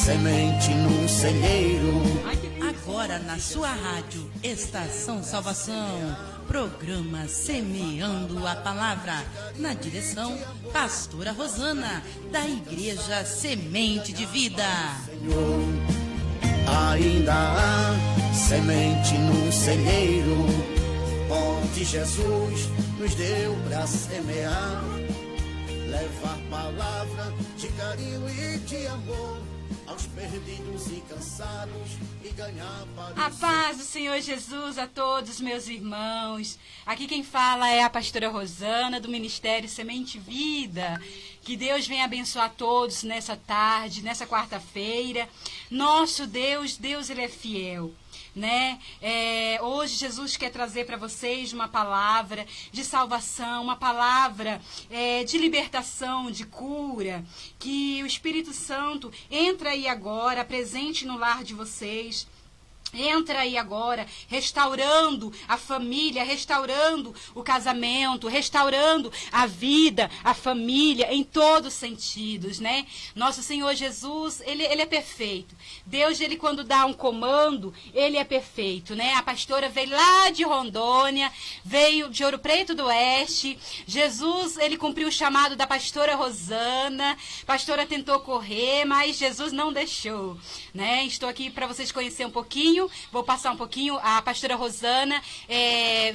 semente num celeiro. Agora na sua rádio Estação Salvação, programa Semeando a Palavra, na direção Pastora Rosana, da Igreja Semente de Vida. Senhor, ainda há semente num celeiro, onde Jesus nos deu pra semear, levar palavra de carinho e de amor aos perdidos e cansados e ganhar para a paz do Senhor Jesus a todos meus irmãos. Aqui quem fala é a pastora Rosana do Ministério Semente Vida. Que Deus venha abençoar todos nessa tarde, nessa quarta-feira. Nosso Deus, Ele é fiel. Né? Hoje Jesus quer trazer para vocês uma palavra de salvação, uma palavra de libertação, de cura, que o Espírito Santo entra aí agora, presente no lar de vocês. Entra aí agora, restaurando a família, restaurando o casamento, restaurando a vida, a família, em todos os sentidos, né? Nosso Senhor Jesus, ele é perfeito. Deus, ele quando dá um comando, ele é perfeito, né? A pastora veio lá de Rondônia, veio de Ouro Preto do Oeste. Jesus, ele cumpriu o chamado da pastora Rosana. A pastora tentou correr, mas Jesus não deixou, né? Estou aqui para vocês conhecerem um pouquinho. Vou passar um pouquinho. A pastora Rosana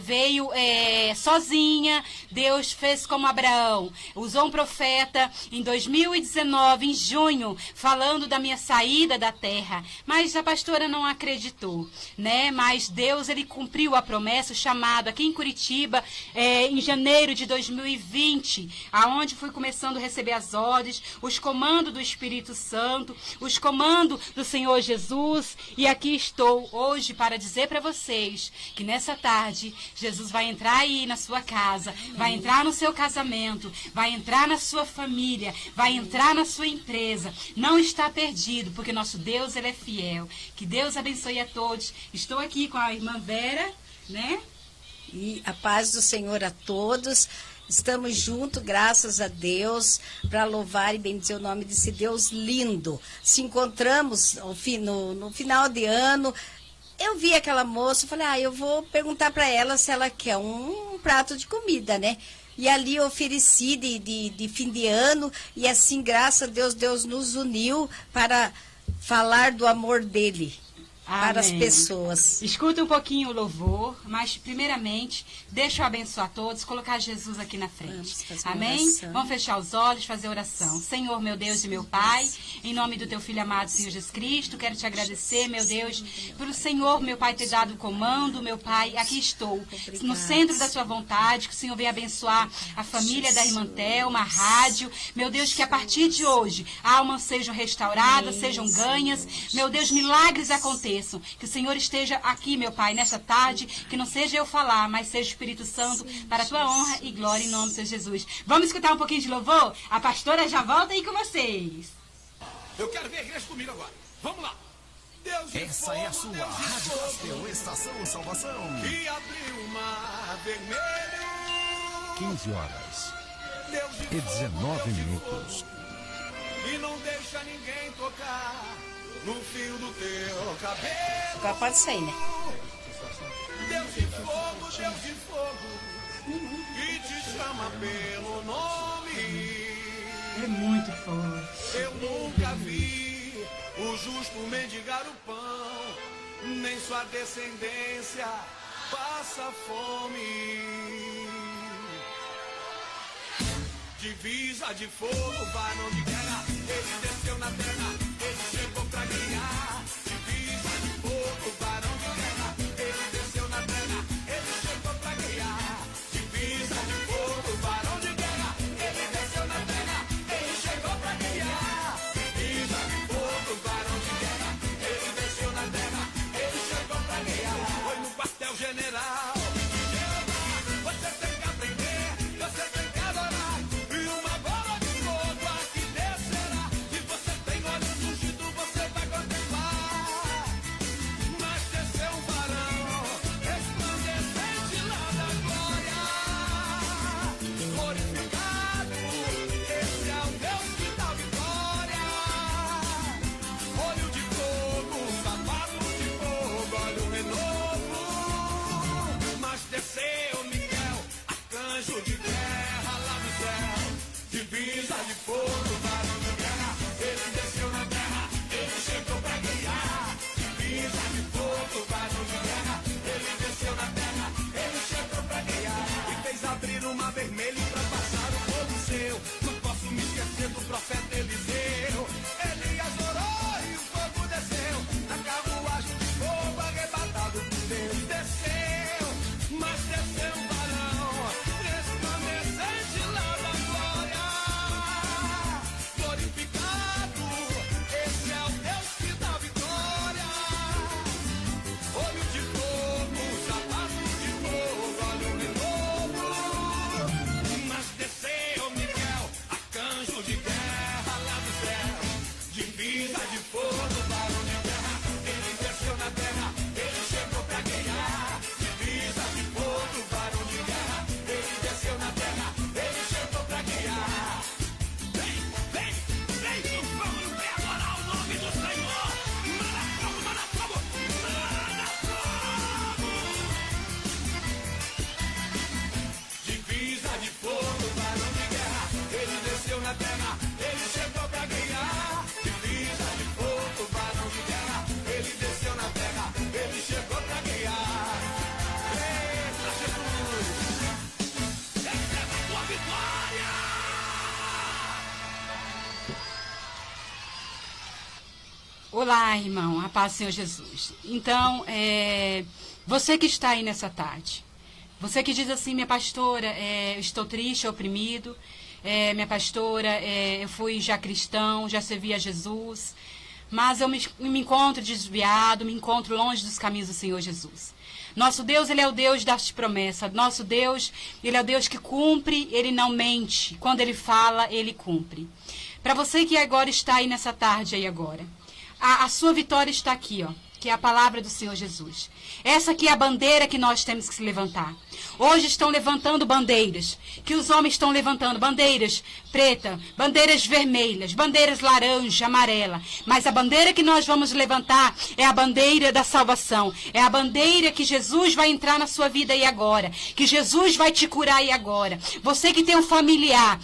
veio sozinha. Deus fez como Abraão. Usou um profeta em 2019, em junho, falando da minha saída da terra. Mas a pastora não acreditou, né? Mas Deus, ele cumpriu a promessa, o chamado aqui em Curitiba, em janeiro de 2020, aonde fui começando a receber as ordens, os comandos do Espírito Santo, os comandos do Senhor Jesus. E aqui estou hoje para dizer para vocês que nessa tarde Jesus vai entrar aí na sua casa, vai entrar no seu casamento, vai entrar na sua família, vai entrar na sua empresa. Não está perdido, porque nosso Deus, ele é fiel. Que Deus abençoe a todos. Estou aqui com a irmã Vera, né? E a paz do Senhor a todos. Estamos juntos, graças a Deus, para louvar e bendizer o nome desse Deus lindo. Se encontramos no final de ano. Eu vi aquela moça, falei, eu vou perguntar para ela se ela quer um prato de comida, né? E ali eu ofereci de fim de ano, e assim, graças a Deus, Deus nos uniu para falar do amor dele. Amém. Para as pessoas. Escuta um pouquinho o louvor, mas primeiramente, deixa eu abençoar todos, colocar Jesus aqui na frente. Amém? Vamos fechar os olhos, fazer oração. Senhor, meu Deus e meu Pai, em nome do teu Filho amado, Senhor Jesus Cristo, quero te agradecer, meu Deus, por o Senhor, meu Pai, ter dado o comando, meu Pai, aqui estou, no centro da sua vontade, que o Senhor venha abençoar a família da irmã Thelma, a rádio, meu Deus, que a partir de hoje, almas sejam restauradas, sejam ganhas, meu Deus, milagres aconteçam. Que o Senhor esteja aqui, meu Pai, nessa tarde, que não seja eu falar, mas seja o Espírito Santo, para a tua honra e glória, em nome de Senhor Jesus. Vamos escutar um pouquinho de louvor? A pastora já volta aí com vocês. Eu quero ver a igreja comigo agora. Vamos lá. Deus Essa fogo, é a sua Deus Rádio Gospel Estação Salvação. que abriu o mar vermelho. 15 horas Deus de e 19 minutos. E não deixa ninguém tocar no fio do teu cabelo. Agora pode sair, né? Deus de fogo, que te chama pelo nome. É muito forte. Eu nunca vi o justo mendigar o pão, nem sua descendência passa fome. Divisa de fogo, varão de guerra, ele desceu na terra, ele chegou pra guiar. Divisa de fogo, varão de guerra, ele desceu na terra, ele chegou pra guiar. Divisa de fogo, varão de guerra, ele desceu na terra, ele chegou pra guiar. Divisa de fogo, varão de guerra, ele desceu na terra, ele chegou pra guiar. Foi no quartel-general. Você tem que aprender, você tem que adorar. E uma bola de fogo aqui descerá. E você tem olhos Olá, irmão, a paz do Senhor Jesus. Então, você que está aí nessa tarde, você que diz assim, minha pastora, eu estou triste, oprimido, minha pastora, eu fui já cristão, já servi a Jesus, mas eu me encontro desviado, me encontro longe dos caminhos do Senhor Jesus. Nosso Deus, Ele é o Deus das promessas. Nosso Deus, Ele é o Deus que cumpre, Ele não mente. Quando Ele fala, Ele cumpre. Para você que agora está aí nessa tarde aí agora, a sua vitória está aqui, ó, que é a palavra do Senhor Jesus. Essa aqui é a bandeira que nós temos que se levantar. Hoje estão levantando bandeiras, que os homens estão levantando, bandeiras preta, bandeiras vermelhas, bandeiras laranja, amarela. Mas a bandeira que nós vamos levantar é a bandeira da salvação. É a bandeira que Jesus vai entrar na sua vida aí agora, que Jesus vai te curar aí agora. Você que tem um familiar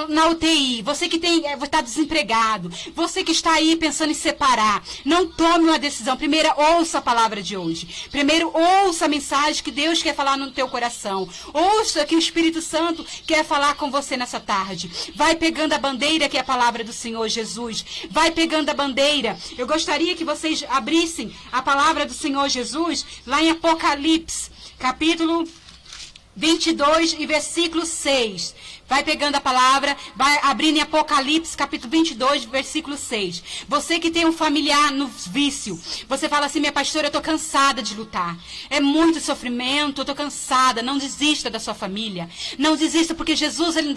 na UTI, você que está desempregado, você que está aí pensando em separar, não tome uma decisão. Primeiro, ouça a palavra de hoje. Primeiro, ouça a mensagem que Deus quer falar no teu coração. Ouça que o Espírito Santo quer falar com você nessa tarde. Vai pegando a bandeira que é a palavra do Senhor Jesus. Vai pegando a bandeira. Eu gostaria que vocês abrissem a palavra do Senhor Jesus lá em Apocalipse, capítulo 22 e versículo 6. Vai pegando a palavra, vai abrindo em Apocalipse, capítulo 22, versículo 6. Você que tem um familiar no vício, você fala assim, minha pastora, eu estou cansada de lutar. É muito sofrimento, eu estou cansada. Não desista da sua família. Não desista, porque Jesus, ele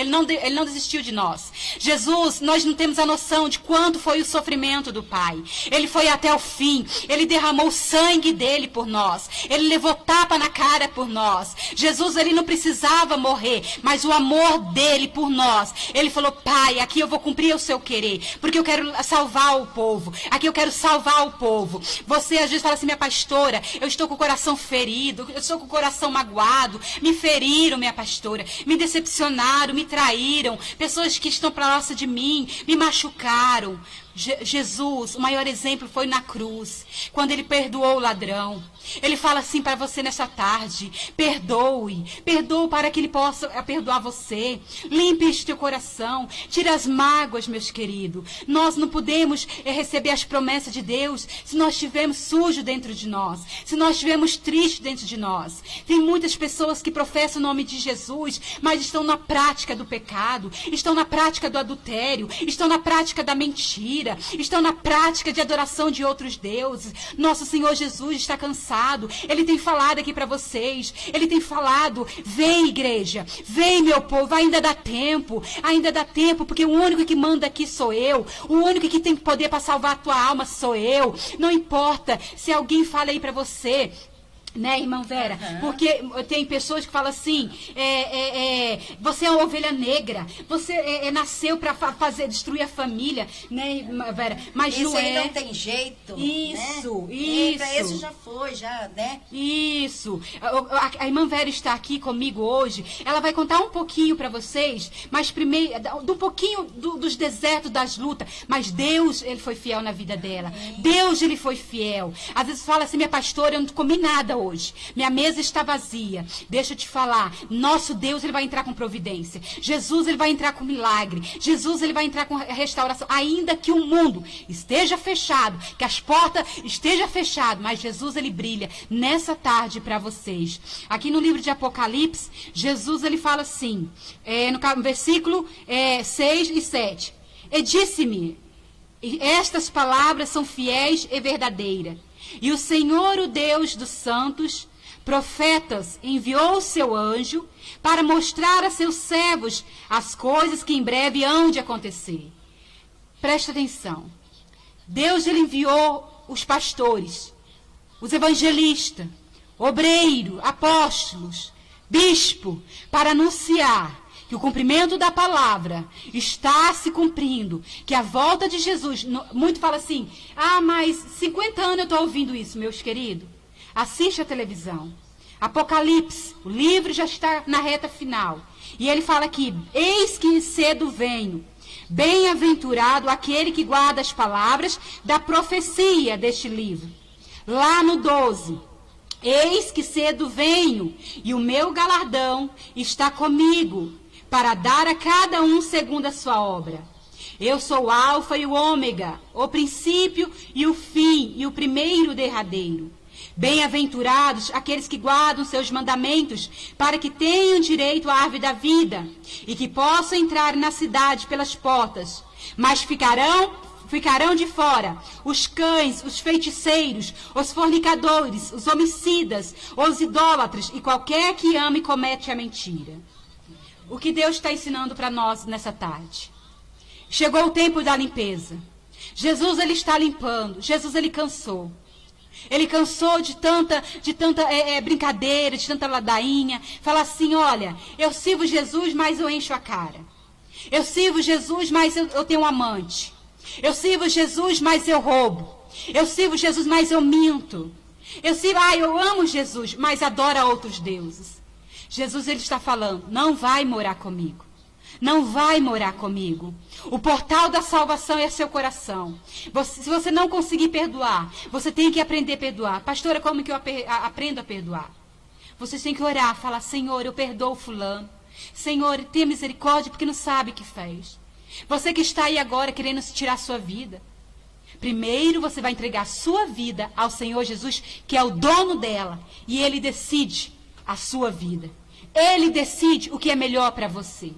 não desistiu de nós. Jesus, nós não temos a noção de quanto foi o sofrimento do Pai. Ele foi até o fim. Ele derramou o sangue dele por nós. Ele levou tapa na cara por nós. Jesus, ele não precisava morrer, mas o amor dele por nós. Ele falou, Pai, aqui eu vou cumprir o seu querer, porque eu quero salvar o povo. Aqui eu quero salvar o povo. Você às vezes fala assim, minha pastora, eu estou com o coração ferido, eu estou com o coração magoado, me feriram, minha pastora, me decepcionaram, me traíram, pessoas que estão próximas de mim, me machucaram. Jesus, o maior exemplo foi na cruz, quando ele perdoou o ladrão. Ele fala assim para você nessa tarde, perdoe para que ele possa perdoar você. Limpe este teu coração, tire as mágoas, meus queridos. Nós não podemos receber as promessas de Deus se nós estivermos sujos dentro de nós, se nós estivermos tristes dentro de nós. Tem muitas pessoas que professam o nome de Jesus, mas estão na prática do pecado, estão na prática do adultério, estão na prática da mentira, estão na prática de adoração de outros deuses. Nosso Senhor Jesus está cansado. Ele tem falado aqui para vocês. Ele tem falado, vem igreja, vem meu povo, ainda dá tempo, porque o único que manda aqui sou eu. O único que tem poder para salvar a tua alma sou eu. Não importa se alguém fala aí para você, né, irmã Vera? Porque tem pessoas que falam assim, você é uma ovelha negra, você nasceu para destruir a família, né, irmã Vera? Mas esse não aí não tem jeito. Isso, né? isso. Esse já foi, né? Isso. A irmã Vera está aqui comigo hoje. Ela vai contar um pouquinho para vocês, mas primeiro, um pouquinho dos desertos, das lutas. Mas Deus, ele foi fiel na vida dela. Deus, ele foi fiel. Às vezes fala assim, minha pastora, eu não comi nada hoje. Minha mesa está vazia. Deixa eu te falar. Nosso Deus, ele vai entrar com providência. Jesus, ele vai entrar com milagre. Jesus, ele vai entrar com restauração. Ainda que o mundo esteja fechado, que as portas estejam fechadas, mas Jesus, ele brilha nessa tarde para vocês. Aqui no livro de Apocalipse, Jesus, ele fala assim, no versículo 6 e 7. E disse-me, estas palavras são fiéis e verdadeiras. E o Senhor, o Deus dos santos, profetas, enviou o seu anjo para mostrar a seus servos as coisas que em breve hão de acontecer. Presta atenção. Deus, ele enviou os pastores, os evangelistas, obreiros, apóstolos, bispo, para anunciar que o cumprimento da palavra está se cumprindo, que a volta de Jesus, muito fala assim, mas 50 anos eu estou ouvindo isso, meus queridos. Assiste a televisão. Apocalipse, o livro já está na reta final. E ele fala aqui, eis que cedo venho. Bem-aventurado aquele que guarda as palavras da profecia deste livro. Lá no 12, eis que cedo venho, e o meu galardão está comigo, para dar a cada um segundo a sua obra. Eu sou o Alfa e o Ômega, o princípio e o fim, e o primeiro e o derradeiro. Bem-aventurados aqueles que guardam seus mandamentos, para que tenham direito à árvore da vida, e que possam entrar na cidade pelas portas. Mas ficarão de fora os cães, os feiticeiros, os fornicadores, os homicidas, os idólatras e qualquer que ama e comete a mentira. O que Deus está ensinando para nós nessa tarde? Chegou o tempo da limpeza. Jesus, ele está limpando. Jesus, ele cansou. Ele cansou de tanta brincadeira, de tanta ladainha. Fala assim, olha, eu sirvo Jesus, mas eu encho a cara. Eu sirvo Jesus, mas eu tenho um amante. Eu sirvo Jesus, mas eu roubo. Eu sirvo Jesus, mas eu minto. Eu amo Jesus, mas adoro outros deuses. Jesus, ele está falando, não vai morar comigo. Não vai morar comigo. O portal da salvação é seu coração. Se você não conseguir perdoar, você tem que aprender a perdoar. Pastora, como que eu aprendo a perdoar? Você tem que orar, falar, Senhor, eu perdoo fulano. Senhor, tenha misericórdia porque não sabe o que fez. Você que está aí agora querendo tirar a sua vida. Primeiro você vai entregar a sua vida ao Senhor Jesus, que é o dono dela. E Ele decide a sua vida. Ele decide o que é melhor para você.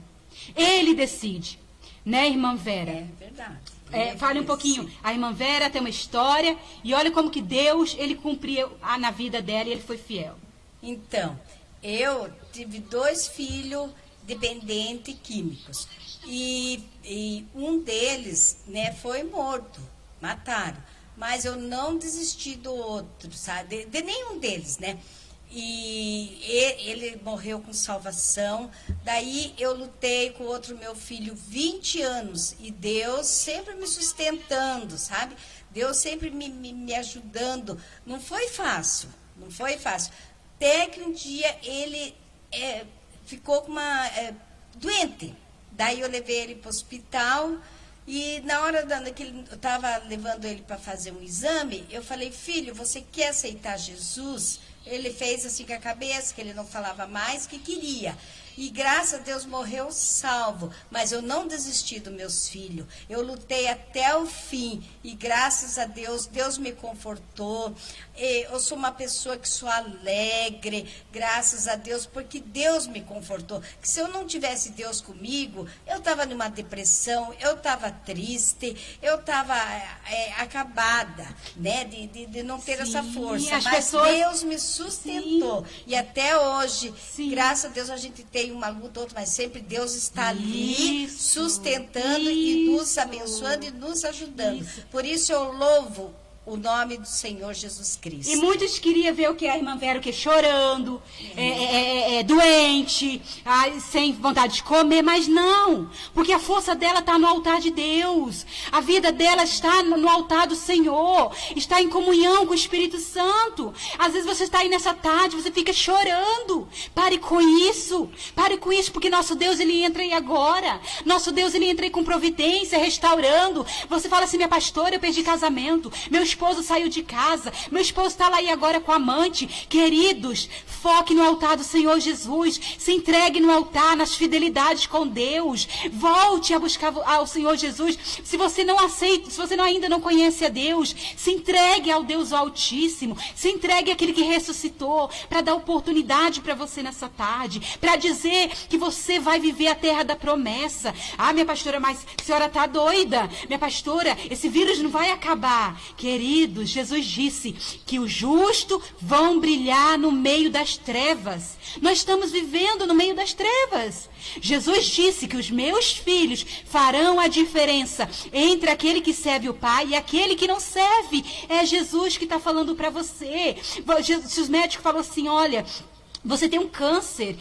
Ele decide. Né, irmã Vera? É verdade. Fale um pouquinho. A irmã Vera tem uma história e olha como que Deus, ele cumpriu na vida dela e ele foi fiel. Então, eu tive 2 filhos dependentes químicos. E um deles, né, foi morto. Mataram. Mas eu não desisti do outro, sabe? De nenhum deles, né? E ele morreu com salvação. Daí eu lutei com outro meu filho 20 anos. E Deus sempre me sustentando, sabe? Deus sempre me ajudando. Não foi fácil, não foi fácil. Até que um dia ele ficou com doente. Daí eu levei ele para o hospital. E na hora que eu estava levando ele para fazer um exame, eu falei, filho, você quer aceitar Jesus? Ele fez assim com a cabeça, que ele não falava mais, que queria. E graças a Deus morreu salvo. Mas eu não desisti dos meus filhos. Eu lutei até o fim. E graças a Deus, Deus me confortou. Eu sou uma pessoa que sou alegre, graças a Deus, porque Deus me confortou. Que se eu não tivesse Deus comigo, eu estava numa depressão, eu estava triste, eu estava acabada, né, de não ter essa força. Mas Deus me sustentou. Sim. E até hoje, sim, graças a Deus, a gente tem uma luta, outra, mas sempre Deus está ali, sustentando e nos abençoando e nos ajudando. Por isso eu louvo o nome do Senhor Jesus Cristo. E muitos queriam ver o que a irmã Vera, chorando, doente, sem vontade de comer, mas não, porque a força dela está no altar de Deus, a vida dela está no altar do Senhor, está em comunhão com o Espírito Santo. Às vezes você está aí nessa tarde, você fica chorando. Pare com isso, porque nosso Deus, ele entra aí agora, nosso Deus, ele entra aí com providência, restaurando. Você fala assim, minha pastora, eu perdi casamento, meu esposo saiu de casa, meu esposo está lá e agora com amante. Queridos, foque no altar do Senhor Jesus, se entregue no altar, nas fidelidades com Deus, volte a buscar ao Senhor Jesus. Se você não aceita, se você ainda não conhece a Deus, se entregue ao Deus Altíssimo, se entregue àquele que ressuscitou, para dar oportunidade para você nessa tarde, para dizer que você vai viver a terra da promessa. Minha pastora, mas a senhora está doida, minha pastora, esse vírus não vai acabar. Queridos, Jesus disse que os justos vão brilhar no meio das trevas. Nós estamos vivendo no meio das trevas. Jesus disse que os meus filhos farão a diferença entre aquele que serve o Pai e aquele que não serve. É Jesus que está falando para você. Se os médicos falam assim, olha, você tem um câncer.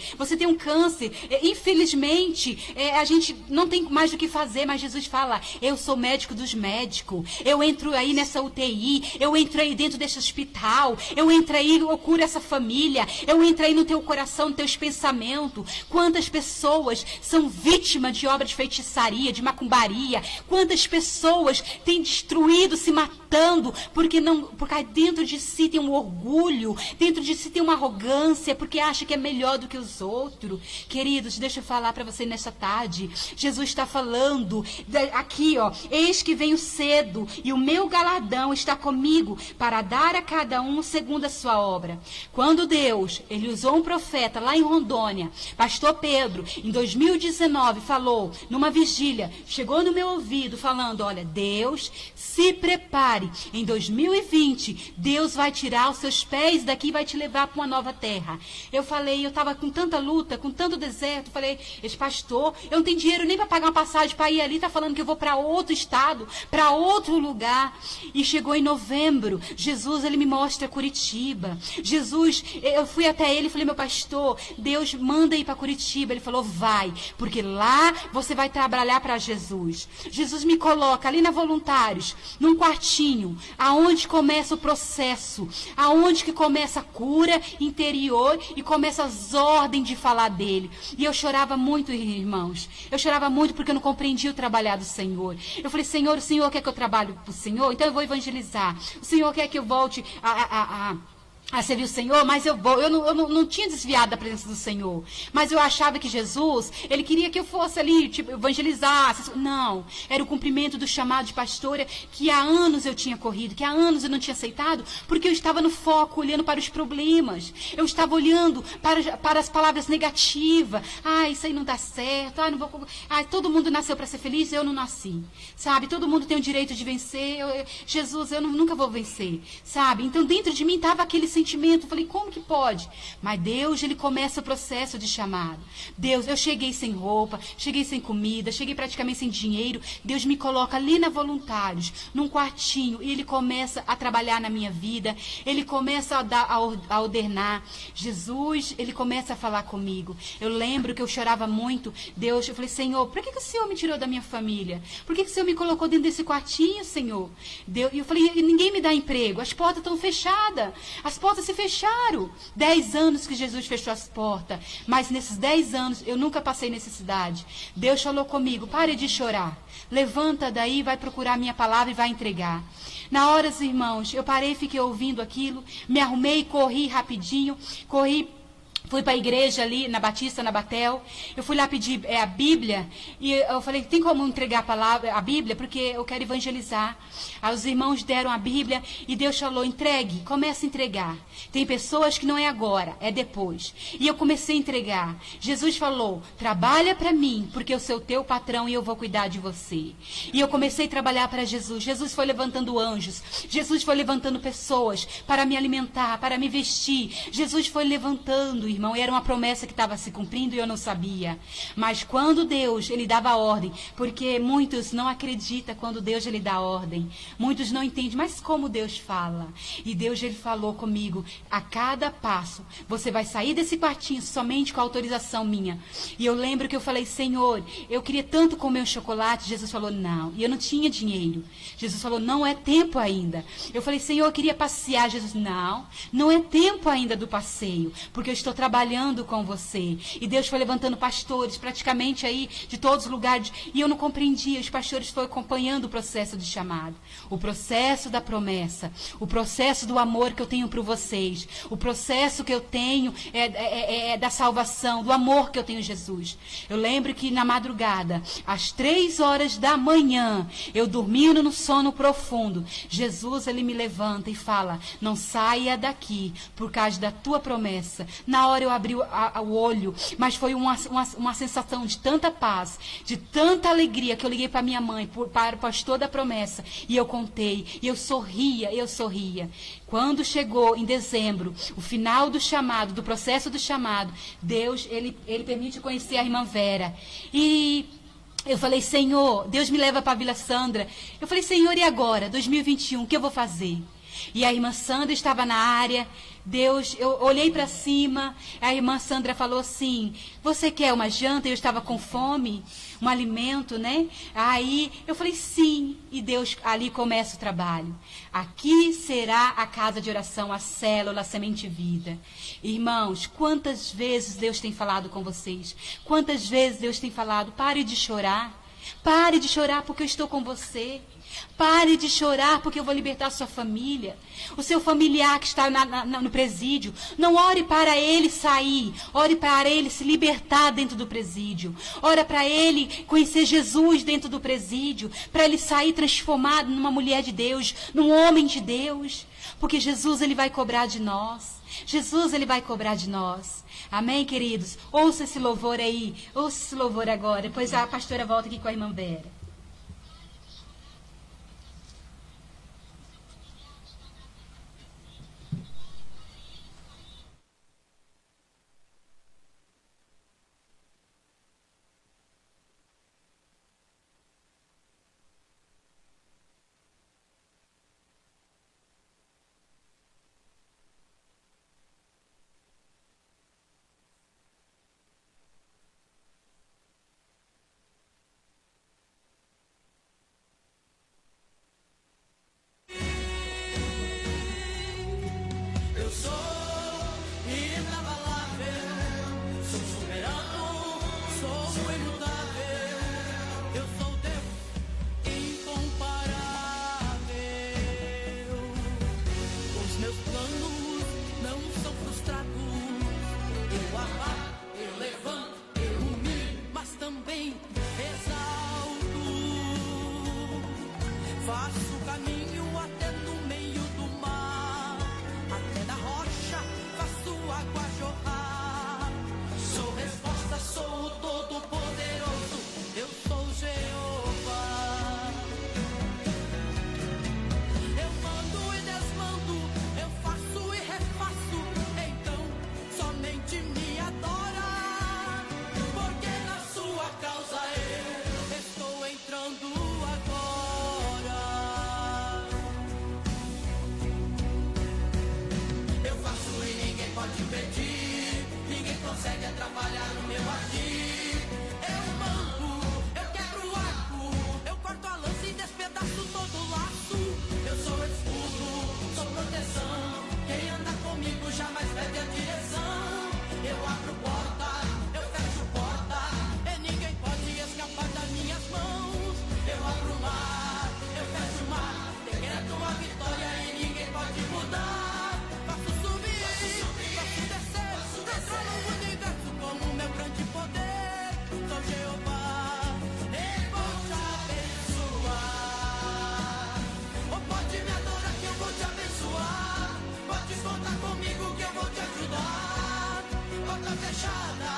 Infelizmente, a gente não tem mais do que fazer, mas Jesus fala, eu sou médico dos médicos, eu entro aí nessa UTI, eu entro aí dentro desse hospital, eu entro aí, eu curo essa família, eu entro aí no teu coração, nos teus pensamentos. Quantas pessoas são vítimas de obra de feitiçaria, de macumbaria, quantas pessoas têm destruído, se matado, lutando, porque dentro de si tem um orgulho, dentro de si tem uma arrogância, porque acha que é melhor do que os outros. Queridos, deixa eu falar para você nessa tarde. Jesus está falando aqui, ó: eis que venho cedo, e o meu galardão está comigo para dar a cada um segundo a sua obra. Quando Deus, ele usou um profeta lá em Rondônia, pastor Pedro, em 2019, falou numa vigília, chegou no meu ouvido falando: olha, Deus, se prepare, em 2020 Deus vai tirar os seus pés daqui e vai te levar para uma nova terra. Eu falei, eu estava com tanta luta, com tanto deserto, falei: esse pastor, eu não tenho dinheiro nem para pagar uma passagem para ir ali, tá falando que eu vou para outro estado, para outro lugar. E chegou em novembro, Jesus, ele me mostra Curitiba. Jesus, eu fui até ele e falei: meu pastor, Deus manda ir para Curitiba. Ele falou: vai, porque lá você vai trabalhar para Jesus. Jesus me coloca ali na Voluntários, num quartinho, aonde começa o processo, aonde que começa a cura interior e começa as ordens de falar dele. E eu chorava muito, irmãos. Eu chorava muito porque eu não compreendia o trabalhar do Senhor. Eu falei: Senhor, o Senhor quer que eu trabalhe para o Senhor? Então eu vou evangelizar. O Senhor quer que eu volte a servir o Senhor, mas eu não tinha desviado da presença do Senhor, mas eu achava que Jesus, ele queria que eu fosse ali, tipo, evangelizasse. Não, era o cumprimento do chamado de pastora que há anos eu tinha corrido, que há anos eu não tinha aceitado, porque eu estava no foco, olhando para os problemas, eu estava olhando para as palavras negativas. Isso aí não dá certo, não vou, todo mundo nasceu para ser feliz, eu não nasci, sabe? Todo mundo tem o direito de vencer, Jesus, eu nunca vou vencer, sabe? Então dentro de mim estava aquele sentimento. Eu falei: como que pode? Mas Deus, ele começa o processo de chamado. Deus, eu cheguei sem roupa, cheguei sem comida, cheguei praticamente sem dinheiro. Deus me coloca ali na Voluntários, num quartinho, e ele começa a trabalhar na minha vida. Ele começa a ordenar. Jesus, ele começa a falar comigo. Eu lembro que eu chorava muito. Deus, eu falei: Senhor, por que o Senhor me tirou da minha família? Por que o Senhor me colocou dentro desse quartinho, Senhor? E eu falei: ninguém me dá emprego, as portas estão fechadas. As portas se fecharam. 10 anos que Jesus fechou as portas, mas nesses 10 anos eu nunca passei necessidade. Deus falou comigo: pare de chorar, levanta daí, vai procurar a minha palavra e vai entregar. Na hora, irmãos, eu parei, fiquei ouvindo aquilo, me arrumei, corri rapidinho, fui para a igreja ali, na Batista, na Batel. Eu fui lá pedir a Bíblia. E eu falei: tem como entregar a Bíblia? Porque eu quero evangelizar. Aí os irmãos deram a Bíblia e Deus falou: entregue, comece a entregar. Tem pessoas que não é agora, é depois. E eu comecei a entregar. Jesus falou: trabalha para mim, porque eu sou teu patrão e eu vou cuidar de você. E eu comecei a trabalhar para Jesus. Jesus foi levantando anjos. Jesus foi levantando pessoas para me alimentar, para me vestir. Jesus foi levantando, irmão, era uma promessa que estava se cumprindo e eu não sabia. Mas quando Deus, ele dava ordem, porque muitos não acreditam quando Deus, ele dá ordem. Muitos não entendem, mas como Deus fala? E Deus, ele falou comigo: a cada passo, você vai sair desse quartinho somente com a autorização minha. E eu lembro que eu falei: Senhor, eu queria tanto comer um chocolate. Jesus falou: não. E eu não tinha dinheiro. Jesus falou: não é tempo ainda. Eu falei: Senhor, eu queria passear. Jesus: não é tempo ainda do passeio, porque eu estou trabalhando com você. E Deus foi levantando pastores, praticamente aí, de todos os lugares. E eu não compreendia. Os pastores foram acompanhando o processo de chamado. O processo da promessa. O processo do amor que eu tenho por vocês. O processo que eu tenho é da salvação, do amor que eu tenho em Jesus. Eu lembro que na madrugada, às 3 horas da manhã, eu dormindo no sono profundo, Jesus, ele me levanta e fala: não saia daqui por causa da tua promessa. Na hora eu abri o olho, mas foi uma sensação de tanta paz, de tanta alegria, que eu liguei para minha mãe, para o pastor da promessa, e eu contei, e eu sorria. Quando chegou em dezembro, o final do chamado, do processo do chamado, Deus, ele permite conhecer a irmã Vera. E eu falei: Senhor, Deus me leva para a Vila Sandra. Eu falei: Senhor, e agora? 2021, o que eu vou fazer? E a irmã Sandra estava na área. Deus, eu olhei para cima, a irmã Sandra falou assim: você quer uma janta? Eu estava com fome, um alimento, né? Aí eu falei: sim. E Deus, ali começa o trabalho. Aqui será a casa de oração, a célula, a semente vida. Irmãos, quantas vezes Deus tem falado com vocês? Quantas vezes Deus tem falado: pare de chorar. Pare de chorar porque eu estou com você. Pare de chorar, porque eu vou libertar a sua família. O seu familiar que está no presídio. Não ore para ele sair. Ore para ele se libertar dentro do presídio. Ore para ele conhecer Jesus dentro do presídio. Para ele sair transformado numa mulher de Deus, num homem de Deus. Porque Jesus, ele vai cobrar de nós. Jesus, ele vai cobrar de nós. Amém, queridos? Ouça esse louvor aí. Ouça esse louvor agora. Depois a pastora volta aqui com a irmã Vera. Eu sou inabalável, sou soberano, sou imutável. Eu sou Deus incomparável. Os meus planos não são frustrados. Eu abato, eu levanto, eu humilho, mas também exalto. Faço caminho até no meio do mar, até da rocha faço água jorrar. Sou resposta, sou o Todo-Poderoso, eu sou Jeová. Eu mando e desmando, eu faço e refaço, então somente me adora, porque na sua causa eu estou entrando agora. Eu faço e ninguém pode impedir, ninguém consegue atrapalhar o meu agir. Eu mando, eu quebro o arco, eu corto a lança e despedaço todo o laço. Eu sou escudo, sou proteção, quem anda comigo jamais perde a direção. Eu abro porta, eu fecho porta, e ninguém pode escapar das minhas mãos. Eu abro o mar, eu fecho o mar, decreto uma vitória e ninguém pode mudar. Faço subir, faço descer, controlo o universo com o meu grande poder. Sou Jeová, e vou te abençoar. Ou pode me adorar que eu vou te abençoar. Pode contar comigo que eu vou te ajudar. Porta fechada,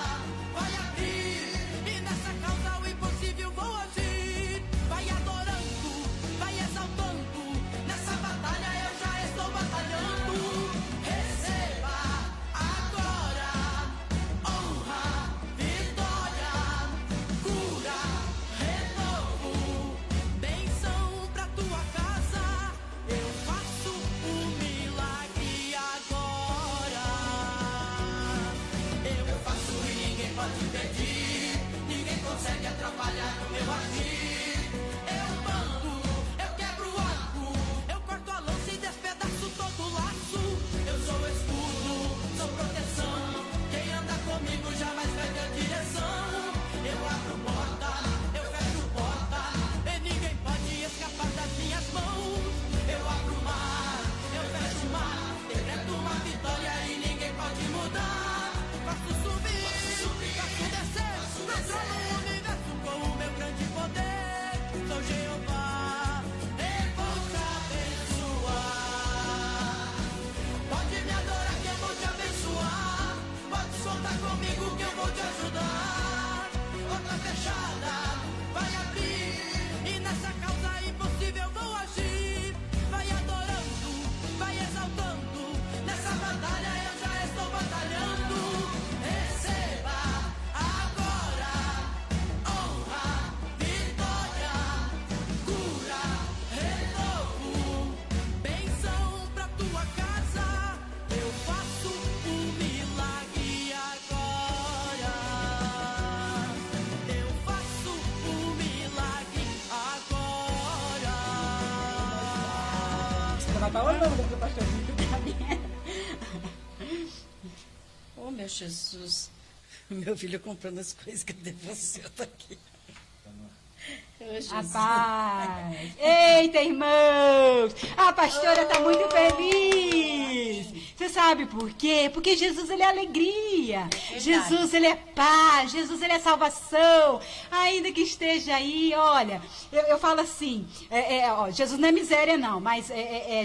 vai abrir, e nessa causa o impossível vou agir. Vai adorando, vai exaltando, nessa batalha eu já estou batalhando. Receba agora honra, vitória, cura, renovo, bênção pra tua casa. Eu faço um milagre agora. Eu faço e ninguém pode impedir, ninguém consegue atrapalhar o meu agir. Eu mando, eu quebro o arco, eu corto a lança e despedaço todo o laço. Eu sou escudo, sou proteção, quem anda comigo jamais perde a direção. Eu abro porta, eu fecho porta, e ninguém pode escapar das minhas mãos. Eu abro o mar, eu fecho o mar, decreto uma vitória e ninguém pode mudar. Faço subir, faço descer, controlo o universo com o meu grande poder. Sou Jeová, e vou te abençoar. Pode me adorar que eu vou te abençoar. Pode contar comigo que eu vou te ajudar. Porta fechada, vai abrir, e nessa causa impossível vou agir. Vai adorando, vai exaltando, nessa batalha eu já estou batalhando. Receba agora honra, vitória, cura, renovo, bênção pra tua casa. Eu faço um milagre agora. Eu faço um milagre agora. Você vai para onde, meu pastor? Oh, meu Jesus. Meu filho comprando as coisas, cadê você? Eu tô aqui. Jesus. A paz. Eita, irmãos! A pastora está muito feliz. Você sabe por quê? Porque Jesus, ele é alegria. Jesus, ele é paz. Jesus, ele é salvação. Ainda que esteja aí, olha, eu falo assim, ó, Jesus não é miséria não, mas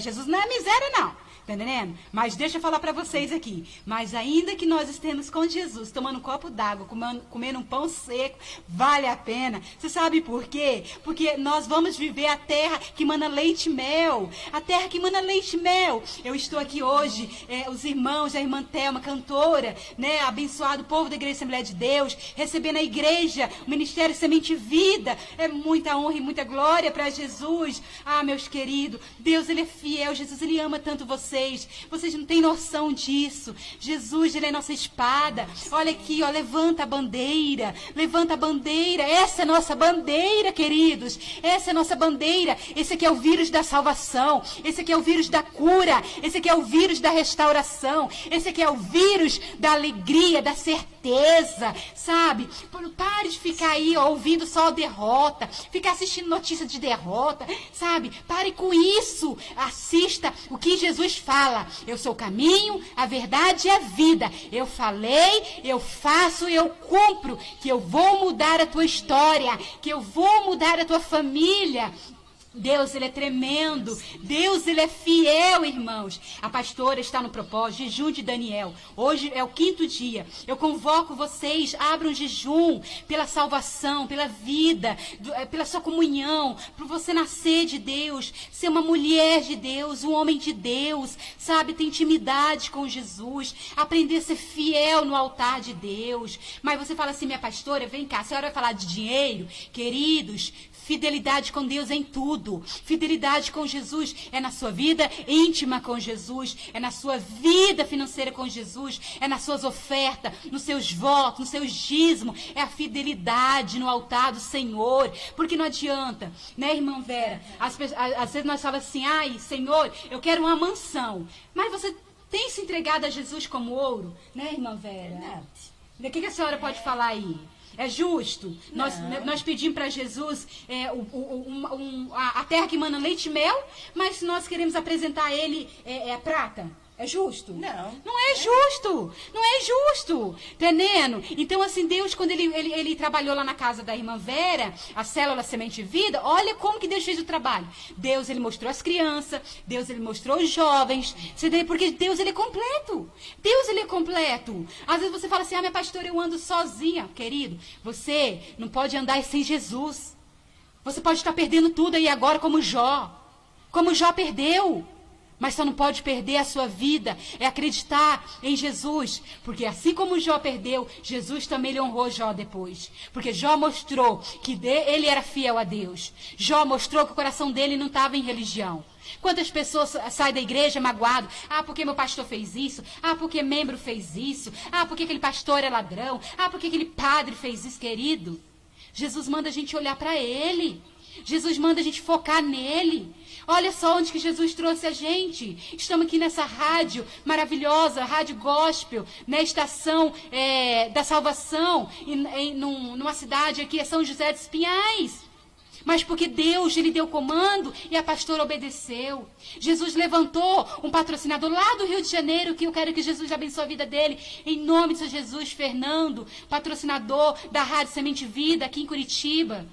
Jesus não é miséria não. Tá entendendo? Mas deixa eu falar para vocês aqui. Mas ainda que nós estemos com Jesus, tomando um copo d'água, comendo um pão seco, vale a pena. Você sabe por quê? Porque nós vamos viver a terra que mana leite e mel. A terra que mana leite e mel. Eu estou aqui hoje, os irmãos, a irmã Thelma, cantora, né? Abençoado povo da Igreja Assembleia de Deus, recebendo a igreja, o Ministério Semente Vida. É muita honra e muita glória para Jesus. Ah, meus queridos, Deus, ele é fiel. Jesus, ele ama tanto vocês. Vocês não têm noção disso. Jesus, ele é nossa espada. Olha aqui, ó, levanta a bandeira. Levanta a bandeira. Essa é a nossa bandeira, queridos. Essa é a nossa bandeira. Esse aqui é o vírus da salvação. Esse aqui é o vírus da cura. Esse aqui é o vírus da restauração. Esse aqui é o vírus da alegria, da certeza. Sabe? Pare de ficar aí, ó, ouvindo só a derrota. Ficar assistindo notícia de derrota. Sabe? Pare com isso. Assista o que Jesus fala. Eu sou o caminho, a verdade e a vida. Eu falei, eu faço, eu cumpro. Que eu vou mudar a tua história. Que eu vou mudar a tua família. Deus, ele é tremendo. Deus, ele é fiel, irmãos. A pastora está no propósito, jejum de Daniel. Hoje é o 5º dia. Eu convoco vocês, abram jejum pela salvação, pela vida, pela sua comunhão, para você nascer de Deus, ser uma mulher de Deus, um homem de Deus, sabe, ter intimidade com Jesus, aprender a ser fiel no altar de Deus. Mas você fala assim, minha pastora, vem cá, a senhora vai falar de dinheiro? Queridos, fidelidade com Deus é em tudo. Fidelidade com Jesus é na sua vida íntima com Jesus, é na sua vida financeira com Jesus, é nas suas ofertas, nos seus votos, no seu dízimo, é a fidelidade no altar do Senhor. Porque não adianta, né, irmã Vera? Às vezes nós falamos assim, ai, Senhor, eu quero uma mansão. Mas você tem se entregado a Jesus como ouro, né, irmã Vera? O que a senhora pode falar aí? É justo? Nós pedimos para Jesus a terra que mana leite e mel, mas se nós queremos apresentar a ele prata, é justo? Não. Não é justo. Não é justo. Entendendo? Então, assim, Deus, quando ele trabalhou lá na casa da irmã Vera, a célula Semente Vida, olha como que Deus fez o trabalho. Deus, ele mostrou as crianças. Deus, ele mostrou os jovens. Porque Deus, ele é completo. Deus, ele é completo. Às vezes você fala assim, minha pastora, eu ando sozinha. Querido, você não pode andar sem Jesus. Você pode estar perdendo tudo aí agora como Jó. Como Jó perdeu. Mas só não pode perder a sua vida, é acreditar em Jesus. Porque assim como Jó perdeu, Jesus também lhe honrou Jó depois. Porque Jó mostrou que ele era fiel a Deus. Jó mostrou que o coração dele não estava em religião. Quantas pessoas saem da igreja magoado? Ah, porque meu pastor fez isso? Ah, porque membro fez isso? Ah, porque aquele pastor é ladrão? Ah, porque aquele padre fez isso, querido? Jesus manda a gente olhar para ele. Jesus manda a gente focar nele. Olha só onde que Jesus trouxe a gente. Estamos aqui nessa rádio maravilhosa, rádio gospel, na estação da salvação, numa cidade aqui, é São José dos Pinhais. Mas porque Deus, ele deu comando e a pastora obedeceu. Jesus levantou um patrocinador lá do Rio de Janeiro, que eu quero que Jesus abençoe a vida dele. Em nome de Jesus, Fernando, patrocinador da Rádio Semente Vida aqui em Curitiba.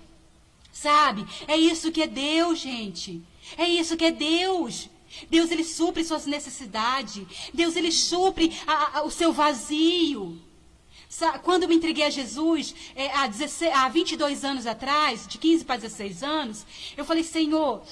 Sabe? É isso que é Deus, gente. É isso que é Deus. Deus, ele supre suas necessidades. Deus, ele supre o seu vazio. Quando eu me entreguei a Jesus, há 22 anos atrás, de 15 para 16 anos, eu falei, Senhor,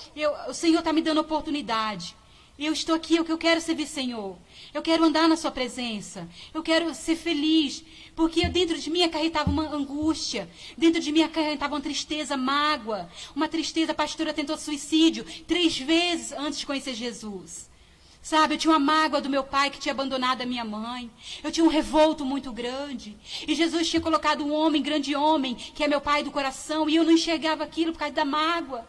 o Senhor está me dando oportunidade. Eu estou aqui, o que eu quero servir, Senhor. Eu quero andar na sua presença. Eu quero ser feliz. Porque dentro de mim acarretava uma angústia. Dentro de mim acarretava uma tristeza, mágoa. Uma tristeza, a pastora tentou suicídio 3 vezes antes de conhecer Jesus. Sabe, eu tinha uma mágoa do meu pai que tinha abandonado a minha mãe. Eu tinha um revolto muito grande. E Jesus tinha colocado um homem, grande homem, que é meu pai do coração. E eu não enxergava aquilo por causa da mágoa.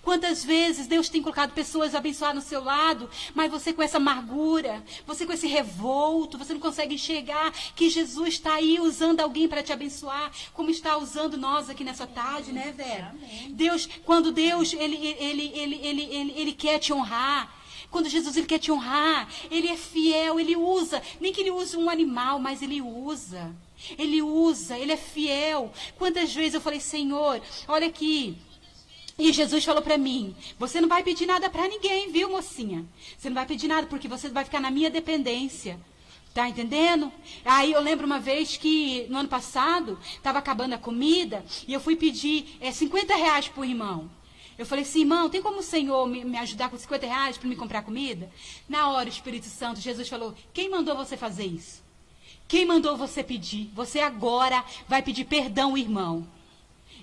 Quantas vezes Deus tem colocado pessoas abençoadas no seu lado, mas você com essa amargura, você com esse revolto, você não consegue enxergar que Jesus está aí usando alguém para te abençoar, como está usando nós aqui nessa tarde, né, Vera? Deus, quando Deus, ele quer te honrar, quando Jesus ele quer te honrar, ele é fiel, ele usa, nem que ele use um animal, mas ele usa, ele é fiel. Quantas vezes eu falei, Senhor, olha aqui. E Jesus falou para mim, você não vai pedir nada para ninguém, viu, mocinha? Você não vai pedir nada, porque você vai ficar na minha dependência. Tá entendendo? Aí eu lembro uma vez que, no ano passado, estava acabando a comida, e eu fui pedir 50 reais pro irmão. Eu falei assim, irmão, tem como o Senhor me ajudar com 50 reais para me comprar comida? Na hora, o Espírito Santo, Jesus falou, quem mandou você fazer isso? Quem mandou você pedir? Você agora vai pedir perdão, irmão.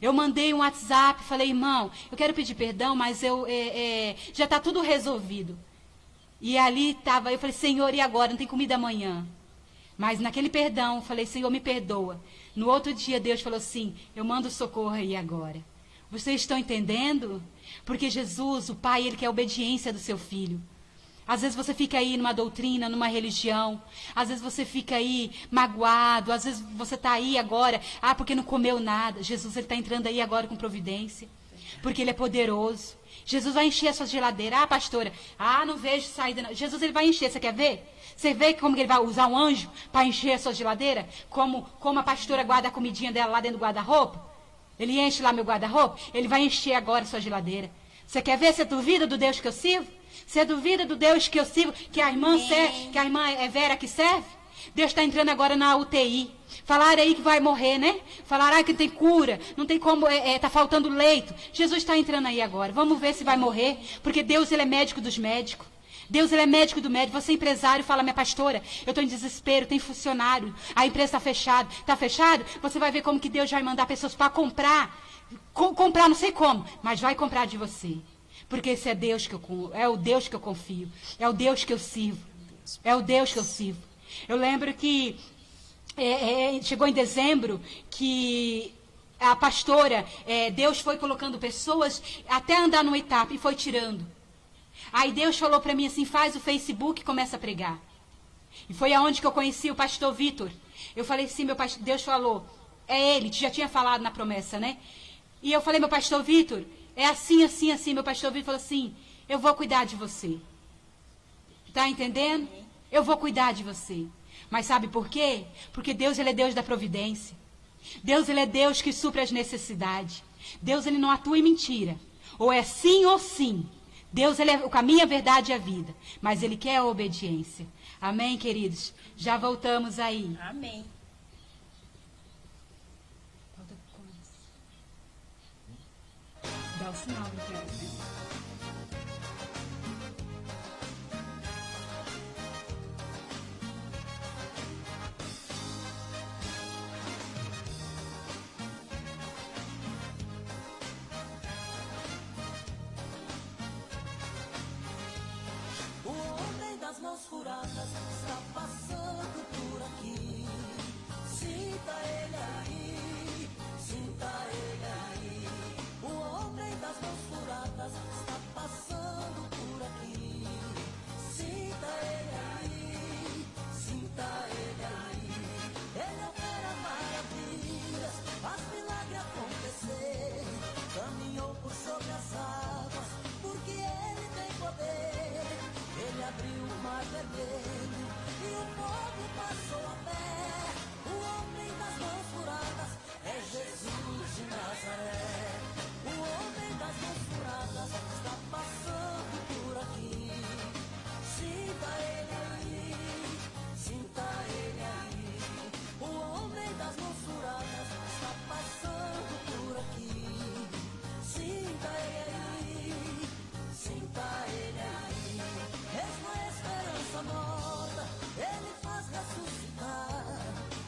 Eu mandei um WhatsApp, falei, irmão, eu quero pedir perdão, mas já está tudo resolvido. E ali estava, eu falei, Senhor, e agora? Não tem comida amanhã. Mas naquele perdão, eu falei, Senhor, me perdoa. No outro dia, Deus falou assim, eu mando socorro aí agora. Vocês estão entendendo? Porque Jesus, o Pai, Ele quer a obediência do seu filho. Às vezes você fica aí numa doutrina, numa religião. Às vezes você fica aí magoado. Às vezes você está aí agora, porque não comeu nada. Jesus ele está entrando aí agora com providência. Porque Ele é poderoso. Jesus vai encher a sua geladeira. Pastora, não vejo saída. Não. Jesus ele vai encher, você quer ver? Você vê como Ele vai usar um anjo para encher a sua geladeira? Como a pastora guarda a comidinha dela lá dentro do guarda-roupa? Ele enche lá meu guarda-roupa? Ele vai encher agora a sua geladeira. Você quer ver? Você duvida do Deus que eu sirvo? Você duvida do Deus que eu sirvo, que a irmã é Vera que serve? Deus está entrando agora na UTI. Falaram aí que vai morrer, né? Falaram que não tem cura, não tem como, tá faltando leito. Jesus está entrando aí agora. Vamos ver se vai morrer, porque Deus ele é médico dos médicos. Deus ele é médico do médico. Você é empresário, fala, minha pastora, eu estou em desespero, tem funcionário, a empresa está fechada. Está fechado? Você vai ver como que Deus vai mandar pessoas para comprar. Comprar não sei como, mas vai comprar de você. Porque esse é o Deus que eu confio. É o Deus que eu sirvo. É o Deus que eu sirvo. Eu lembro que chegou em dezembro que a pastora, Deus foi colocando pessoas até andar numa etapa e foi tirando. Aí Deus falou para mim assim, faz o Facebook e começa a pregar. E foi aonde que eu conheci o pastor Vitor. Eu falei assim, meu pastor, Deus falou, é ele, já tinha falado na promessa, né? E eu falei, meu pastor Vitor, é assim, assim, assim. Meu pastor Vitor falou assim, eu vou cuidar de você. Tá entendendo? Eu vou cuidar de você. Mas sabe por quê? Porque Deus, ele é Deus da providência. Deus, ele é Deus que supre as necessidades. Deus, ele não atua em mentira. Ou é sim ou sim. Deus, ele é o caminho, a verdade e a vida. Mas ele quer a obediência. Amém, queridos? Já voltamos aí. Amém. Dá o sinal, então. O homem das mãos furadas está passando por aqui. Sinta ele aí, sinta ele aí. O homem das mãos furadas está passando por aqui. Sinta ele aí, sinta ele aí. Ele opera maravilhas, faz milagre acontecer. Caminhou por sobre as águas, porque ele tem poder. Ele abriu o mar vermelho e o povo passou a pé. O homem das mãos furadas é Jesus de Nazaré. O homem das mãos furadas está passando por aqui. Sinta ele aí, sinta ele aí. O homem das mãos furadas está passando por aqui. Sinta ele aí, sinta ele aí. Mesmo a esperança morta, ele faz ressuscitar.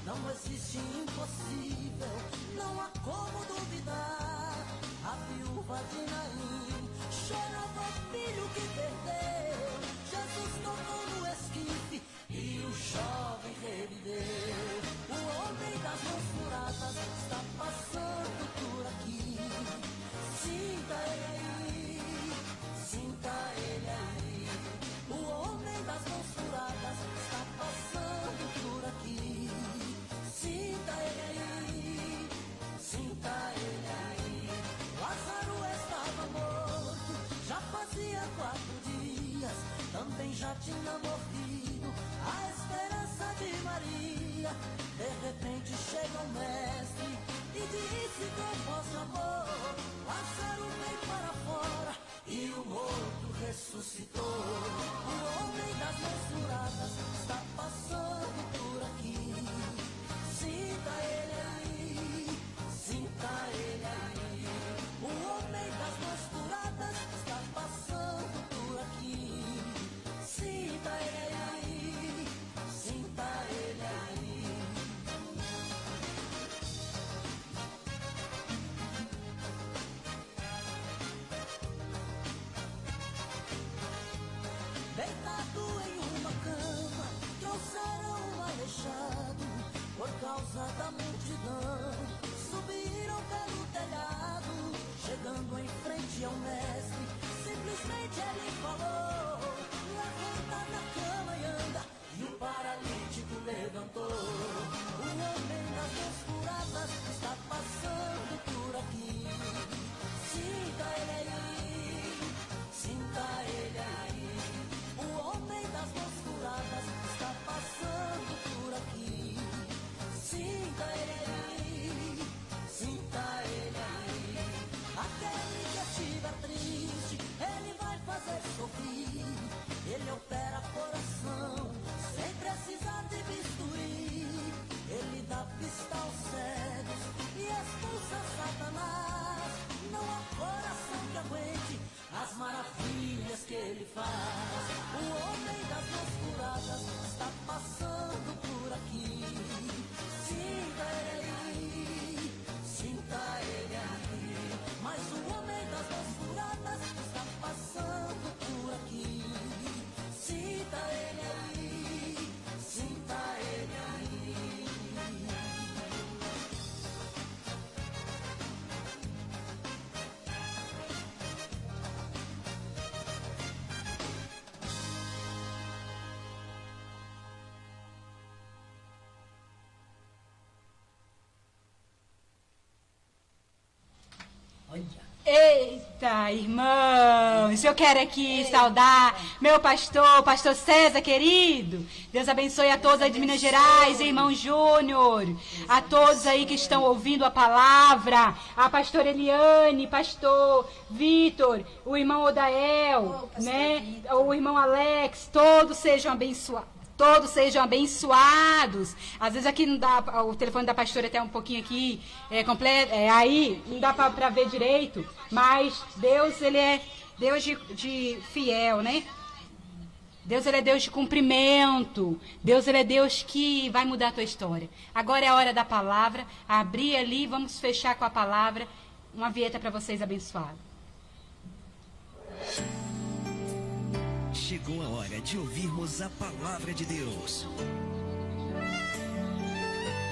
Não existe impossível, não há como duvidar. A viúva de Naim chorava o filho que perdeu. Jesus tocou no esquife e o jovem reviveu. O homem das mãos furadas está passando por aqui. Sinta ele aí. já tinha morrido a esperança de Maria. De repente chega o mestre e disse com vosso amor: Lázaro vem para fora, e o morto ressuscitou. O homem das mãos furadas está passando por aqui. Sinta ele aí, sinta ele aí. O homem das mãos furadas está passando por aqui. Sinta ele aí, sinta ele aí. Deitado em uma cama, trouxeram um aleijado. Por causa da multidão, subiram pelo telhado. Chegando em frente ao mestre, simplesmente ele falou: levanta da cama e anda. E o paralítico levantou. O homem das mãos furadas está passando por aqui. Sinta ele aí, sinta ele aí. O homem das mãos furadas está passando por aqui. Sinta ele aí, sinta ele aí. Aquele que estiver triste, ele vai fazer sorrir. Ele opera coração, sem precisar de bisturi. Ele dá pista aos cegos e expulsa Satanás. Não há coração que aguente as maravilhas que ele faz. O homem das mãos curadas está passando por aqui. Sinta ele aí, sinta ele aí. Mas o homem das mãos curadas está passando por aqui. Sinta ele aí, sinta ele aí. Eita, irmãos, eu quero aqui saudar meu pastor, pastor César, querido. Deus abençoe a todos aí de Minas Gerais, irmão Júnior, a todos aí que estão ouvindo a palavra, a pastora Eliane, pastor Vitor, o irmão Odael, né, o irmão Alex, todos sejam abençoados. Todos sejam abençoados. Às vezes aqui não dá, o telefone da pastora até um pouquinho aqui, aí não dá para ver direito, mas Deus, ele é Deus de fiel, né? Deus, ele é Deus de cumprimento. Deus, ele é Deus que vai mudar a tua história. Agora é a hora da palavra. Abrir ali, vamos fechar com a palavra. Uma vinheta para vocês abençoados. Chegou a hora de ouvirmos a palavra de Deus.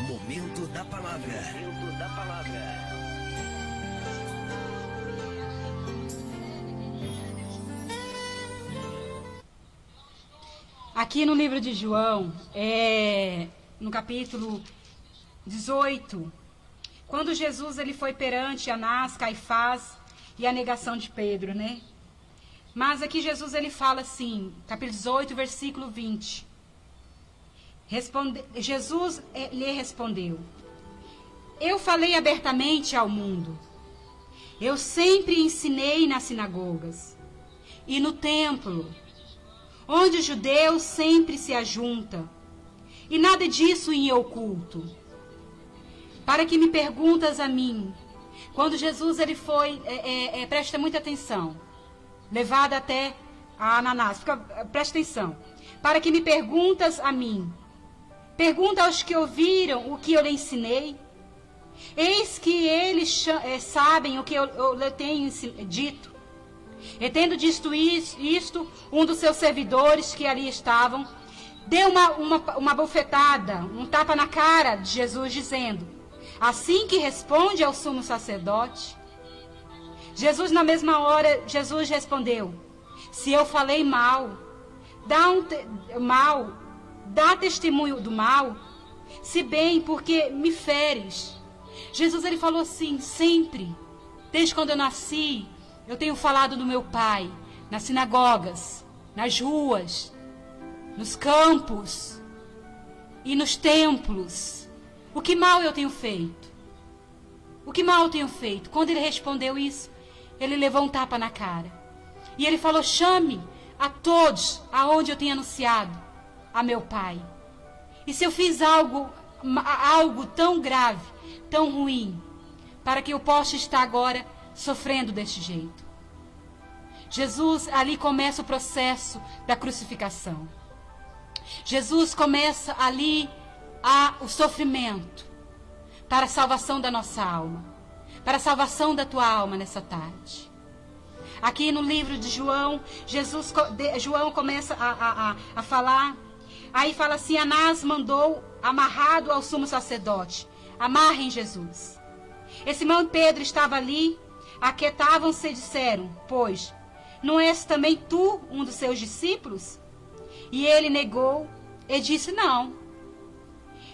Momento da palavra. Momento da palavra. Aqui no livro de João, no capítulo 18, quando Jesus ele foi perante Anás, Caifás e a negação de Pedro, né? Mas aqui Jesus ele fala assim, capítulo 18, versículo 20. Jesus lhe respondeu: eu falei abertamente ao mundo. Eu sempre ensinei nas sinagogas e no templo, onde os judeus sempre se ajuntam, e nada disso em oculto. Para que me perguntas a mim, quando Jesus ele foi, presta muita atenção, levado até a Ananás. Presta atenção. Para que me perguntas a mim, pergunta aos que ouviram o que eu lhe ensinei. Eis que eles sabem o que eu tenho dito. E tendo dito isto, um dos seus servidores que ali estavam, deu uma bofetada, um tapa na cara de Jesus, dizendo: assim que responde ao sumo sacerdote. Jesus, na mesma hora, Jesus respondeu: se eu falei mal, dá testemunho do mal, se bem porque me feres. Jesus, ele falou assim, sempre, desde quando eu nasci, eu tenho falado do meu Pai, nas sinagogas, nas ruas, nos campos e nos templos. O que mal eu tenho feito? O que mal eu tenho feito? Quando ele respondeu isso, ele levou um tapa na cara. E ele falou: chame a todos aonde eu tenho anunciado a meu Pai. E se eu fiz algo tão grave, tão ruim, para que eu possa estar agora sofrendo deste jeito? Jesus, ali começa o processo da crucificação. Jesus começa ali o sofrimento para a salvação da nossa alma, para a salvação da tua alma nessa tarde. Aqui no livro de João, João começa a falar. Aí fala assim: Anás mandou amarrado ao sumo sacerdote. Amarrem Jesus. Esse Simão e Pedro estava ali, aquietavam-se e disseram: pois, não és também tu um dos seus discípulos? E ele negou e disse: não.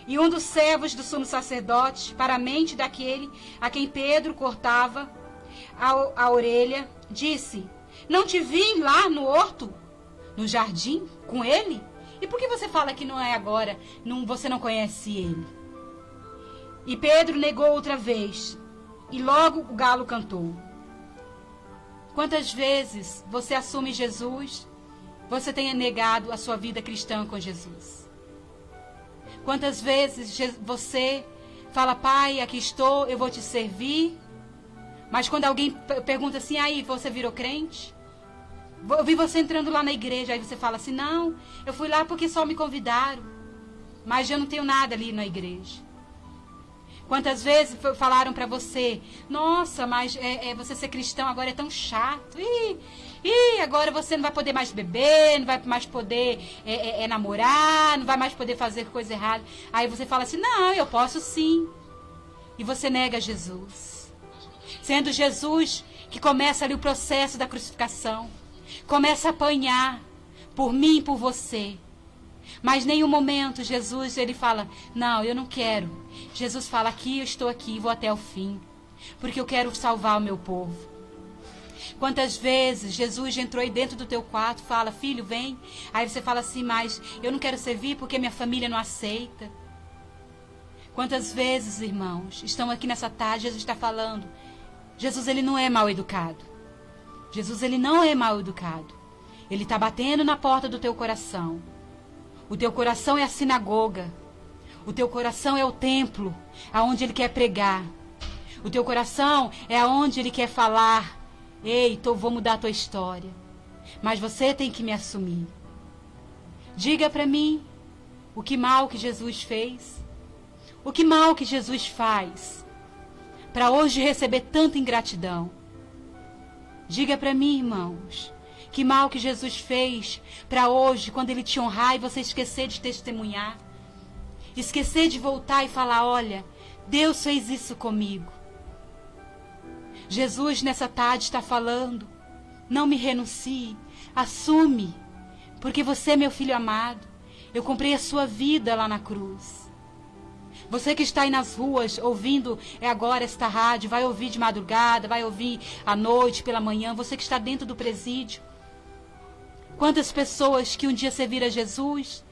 E um dos servos do sumo sacerdote, para a mente daquele a quem Pedro cortava a orelha, disse: não te vi lá no horto, no jardim, com ele? E por que você fala que não é agora, você não conhece ele? E Pedro negou outra vez, e logo o galo cantou. Quantas vezes você assume Jesus, você tenha negado a sua vida cristã com Jesus? Quantas vezes você fala: pai, aqui estou, eu vou te servir. Mas quando alguém pergunta assim: aí, você virou crente? Eu vi você entrando lá na igreja. Aí você fala assim: não, eu fui lá porque só me convidaram, mas eu não tenho nada ali na igreja. Quantas vezes falaram para você: nossa, mas você ser cristão agora é tão chato. Agora você não vai poder mais beber, não vai mais poder namorar, não vai mais poder fazer coisa errada. Aí você fala assim: não, eu posso sim. E você nega Jesus. Sendo Jesus que começa ali o processo da crucificação. Começa a apanhar por mim e por você. Mas em nenhum momento Jesus ele fala: não, eu não quero. Jesus fala: aqui eu estou aqui, vou até o fim, porque eu quero salvar o meu povo. Quantas vezes Jesus entrou aí dentro do teu quarto, fala: filho, vem. Aí você fala assim: mas eu não quero servir porque minha família não aceita. Quantas vezes, irmãos, estão aqui nessa tarde, Jesus está falando. Jesus ele não é mal educado. Jesus ele não é mal educado. Ele está batendo na porta do teu coração. O teu coração é a sinagoga. O teu coração é o templo, aonde ele quer pregar. O teu coração é aonde ele quer falar: ei, vou mudar a tua história. Mas você tem que me assumir. Diga para mim, o que mal que Jesus fez? O que mal que Jesus faz para hoje receber tanta ingratidão? Diga para mim, irmãos, que mal que Jesus fez para hoje, quando ele te honrar e você esquecer de testemunhar, esquecer de voltar e falar: olha, Deus fez isso comigo. Jesus nessa tarde está falando: não me renuncie, assume, porque você é meu filho amado. Eu comprei a sua vida lá na cruz. Você que está aí nas ruas ouvindo agora esta rádio, vai ouvir de madrugada, vai ouvir à noite, pela manhã, você que está dentro do presídio. Quantas pessoas que um dia serviram a Jesus,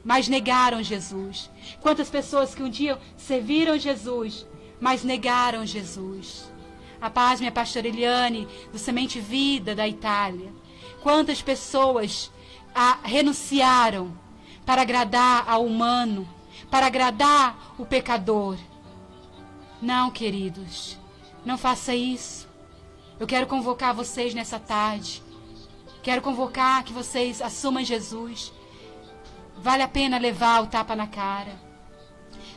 mas negaram Jesus. Quantas pessoas que um dia serviram Jesus, mas negaram Jesus. A paz, minha pastora Eliane, do Semente Vida da Itália. Quantas pessoas renunciaram para agradar ao humano, para agradar o pecador. Não, queridos, não faça isso. Eu quero convocar vocês nessa tarde. Quero convocar que vocês assumam Jesus. Vale a pena levar o tapa na cara.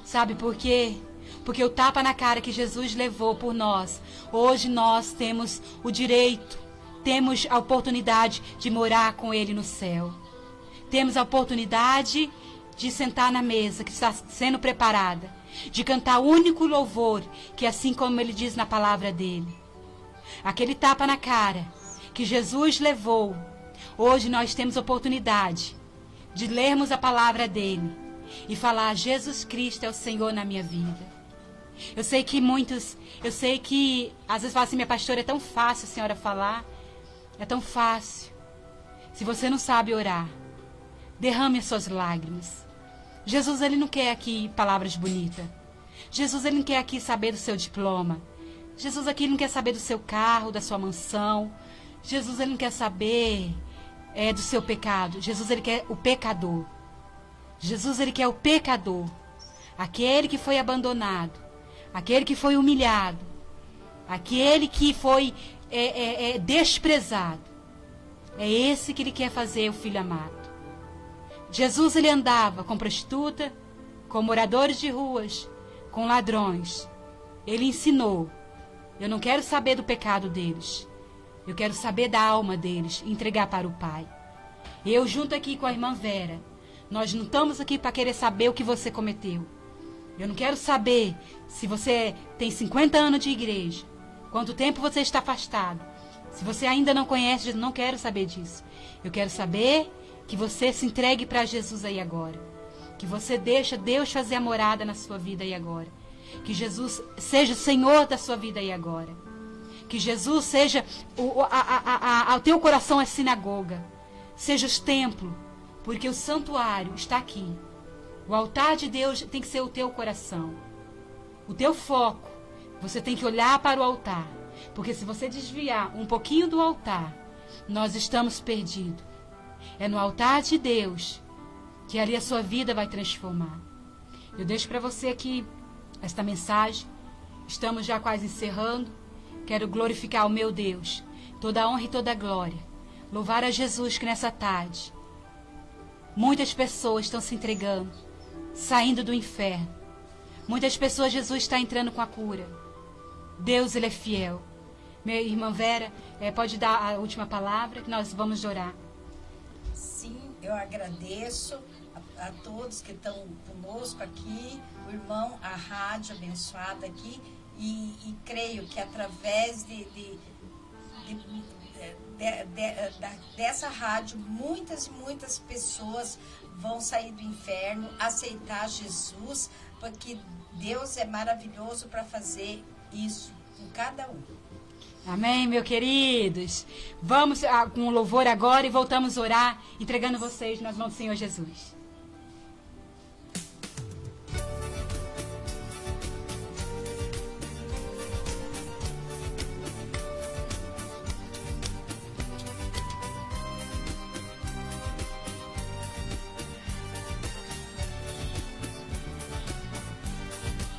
Sabe por quê? Porque o tapa na cara que Jesus levou por nós, hoje nós temos o direito, temos a oportunidade de morar com Ele no céu. Temos a oportunidade de sentar na mesa que está sendo preparada, de cantar o único louvor, que assim como ele diz na palavra dele. Aquele tapa na cara que Jesus levou, hoje nós temos a oportunidade de lermos a palavra dele e falar: Jesus Cristo é o Senhor na minha vida. Eu sei que às vezes falam assim: minha pastora, é tão fácil a senhora falar, é tão fácil. Se você não sabe orar, derrame as suas lágrimas. Jesus, ele não quer aqui palavras bonitas. Jesus, ele não quer aqui saber do seu diploma. Jesus aqui não quer saber do seu carro, da sua mansão. Jesus, ele não quer saber do seu pecado. Jesus, ele quer o pecador. Jesus, ele quer o pecador. Aquele que foi abandonado. Aquele que foi humilhado. Aquele que foi desprezado. É esse que ele quer fazer, o filho amado. Jesus, ele andava com prostituta, com moradores de ruas, com ladrões. Ele ensinou. Eu não quero saber do pecado deles. Eu quero saber da alma deles, entregar para o Pai. Eu, junto aqui com a irmã Vera, nós não estamos aqui para querer saber o que você cometeu. Eu não quero saber se você tem 50 anos de igreja, quanto tempo você está afastado. Se você ainda não conhece, eu não quero saber disso. Eu quero saber que você se entregue para Jesus aí agora. Que você deixa Deus fazer a morada na sua vida aí agora. Que Jesus seja o Senhor da sua vida aí agora. Que Jesus seja o teu coração é sinagoga. Seja os templos, porque o santuário está aqui. O altar de Deus tem que ser o teu coração. O teu foco. Você tem que olhar para o altar. Porque se você desviar um pouquinho do altar, nós estamos perdidos. É no altar de Deus que ali a sua vida vai transformar. Eu deixo para você aqui esta mensagem. Estamos já quase encerrando. Quero glorificar o meu Deus. Toda a honra e toda a glória. Louvar a Jesus que nessa tarde muitas pessoas estão se entregando, saindo do inferno. Muitas pessoas Jesus está entrando com a cura. Deus, ele é fiel. Minha irmã Vera, pode dar a última palavra que nós vamos orar. Sim, eu agradeço a todos que estão conosco aqui, o irmão, a rádio abençoada aqui, e creio que através dessa rádio, muitas e muitas pessoas vão sair do inferno, aceitar Jesus, porque Deus é maravilhoso para fazer isso com cada um. Amém, meus queridos. Vamos com o louvor agora e voltamos a orar, entregando vocês nas mãos do Senhor Jesus.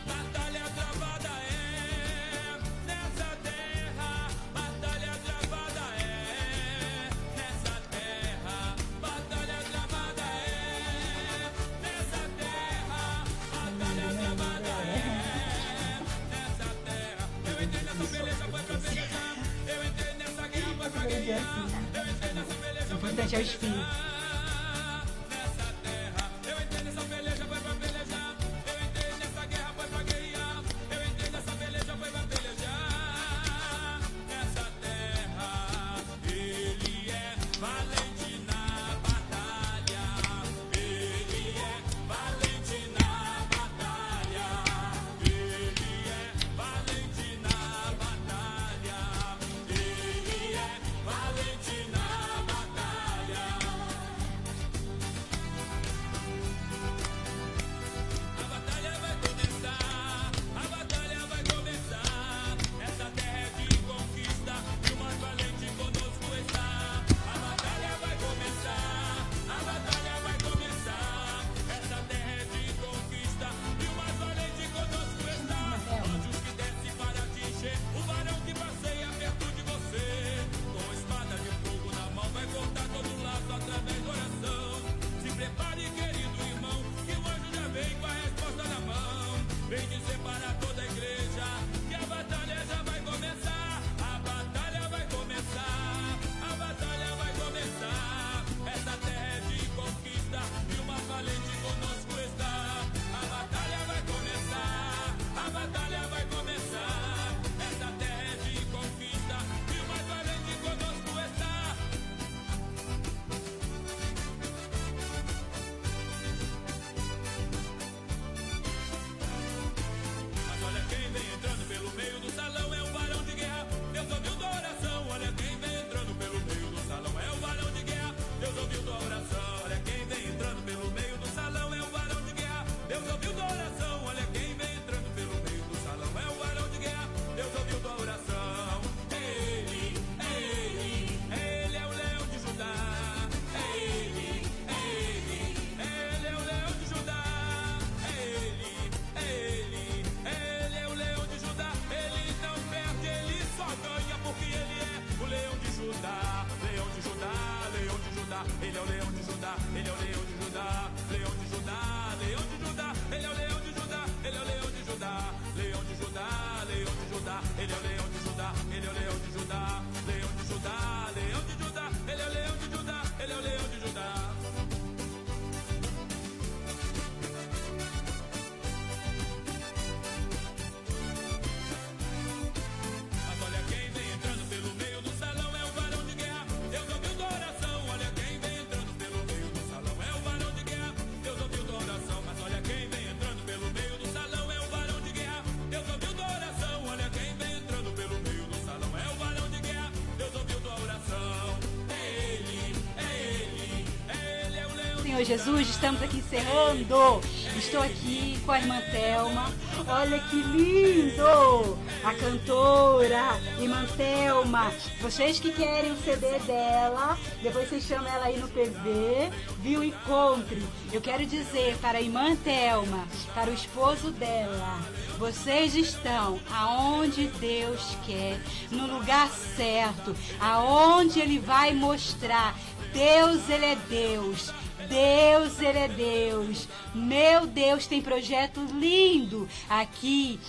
Batalha travada nessa terra. Batalha travada nessa terra. Batalha travada nessa terra. Batalha travada nessa terra. Eu entrei nessa peleja, foi pra pelejar. Eu entrei nessa guerra, foi pra guerrear. Eu entrei nessa peleja, O importante é o Espírito. nessa terra. Eu entrei nessa peleja, foi pra pelejar. Eu entrei nessa guerra, foi pra guerrear. Eu entrei nessa peleja, foi pra pelejar. Nessa terra, ele é valente na batalha. Ele é valente na batalha. Ele é valente na batalha. Ele é valente na batalha. A batalha vai começar, a batalha vai começar. Essa terra é de conquista e o mais valente conosco está. A batalha vai começar, a batalha vai começar. Essa terra é de conquista e o mais valente conosco está. Anjos que desce para te encher, o varão que passeia perto de você. Com espada de fogo na mão vai cortar todo laço através da oração. Se prepare, querido irmão, que o anjo já vem com a resposta na mão. Vem dizer para toda a igreja que a batalha já vai começar. A batalha vai começar. A batalha vai começar. Essa terra é de conquista e o mais valente conosco está. A batalha vai começar. A batalha vai começar. Essa terra é de conquista e o mais valente conosco está. Mas olha Senhor Jesus, estamos aqui encerrando. Estou aqui com a irmã Thelma. Olha que lindo! A cantora, irmã Thelma. Vocês que querem o CD dela, depois vocês chamam ela aí no PV, viu? Encontre. Eu quero dizer para a irmã Thelma, para o esposo dela, vocês estão aonde Deus quer, no lugar certo, aonde Ele vai mostrar. Deus, Ele é Deus. Deus, Ele é Deus. Meu Deus, tem projeto lindo aqui